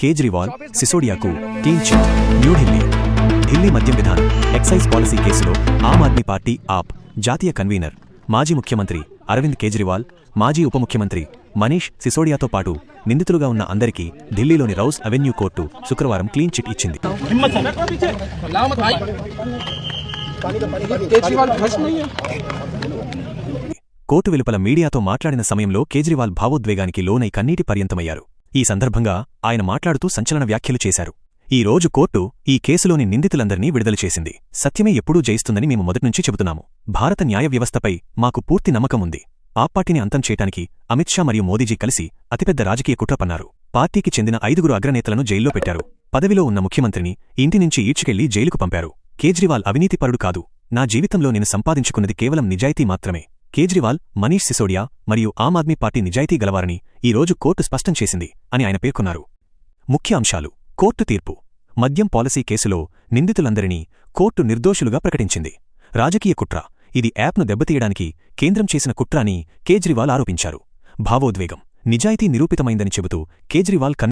కేజ్రీవాల్ సిసోడియాకు clean chit. New Delhi. Delhi మద్యం విధానం ఎక్సైజ్ పాలసీ కేసులో ఆమ్ ఆద్మీ పార్టీ ఆప్ జాతీయ కన్వీనర్ మాజీ ముఖ్యమంత్రి అరవింద్ కేజ్రీవాల్, మాజీ ఉప ముఖ్యమంత్రి మనీష్ సిసోడియాతో పాటు నిందితులుగా ఉన్న అందరికీ ఢిల్లీలోని రౌస్ అవెన్యూ కోర్టు శుక్రవారం క్లీన్ చిట్ ఇచ్చింది. కోర్టు వెలుపల మీడియాతో మాట్లాడిన సమయంలో కేజ్రీవాల్ భావోద్వేగానికి లోనై కన్నీటి పర్యంతమయ్యారు. ఈ సందర్భంగా ఆయన మాట్లాడుతూ సంచలన వ్యాఖ్యలు చేశారు. ఈ రోజు కోర్టు ఈ కేసులోని నిందితులందర్నీ విడుదల చేసింది. సత్యమే ఎప్పుడూ జయిస్తుందని మేము మొదట్నుంచి చెబుతున్నాము. భారత న్యాయ వ్యవస్థపై మాకు పూర్తి నమ్మకం ఉంది. ఆ పార్టీని అంతం చేయటానికి అమిత్ షా మరియు మోదీజీ కలిసి అతిపెద్ద రాజకీయ కుట్ర పన్నారు. పార్టీకి చెందిన 5 అగ్రనేతలను జైల్లో పెట్టారు. పదవిలో ఉన్న ముఖ్యమంత్రిని ఇంటి నుంచి ఈడ్చుకెళ్లి జైలుకు పంపారు. కేజ్రీవాల్ అవినీతిపరుడు కాదు. నా జీవితంలో నేను సంపాదించుకున్నది కేవలం నిజాయితీ మాత్రమే. కేజ్రీవాల్, మనీష్ సిసోడియా మరియు ఆమ్ ఆద్మీ పార్టీ నిజాయితీ గలవారని ఈ రోజు కోర్టు స్పష్టం చేసింది అని ఆయన పేర్కొన్నారు. ముఖ్య అంశాలు. కోర్టు తీర్పు. మద్యం పాలసీ కేసులో నిందితులందరినీ కోర్టు నిర్దోషులుగా ప్రకటించింది. రాజకీయ కుట్ర. ఇది యాప్ను దెబ్బతీయడానికి కేంద్రం చేసిన కుట్ర అని కేజ్రీవాల్ ఆరోపించారు. భావోద్వేగం. నిజాయితీ నిరూపితమైందని చెబుతూ కేజ్రీవాల్ కన్నీరు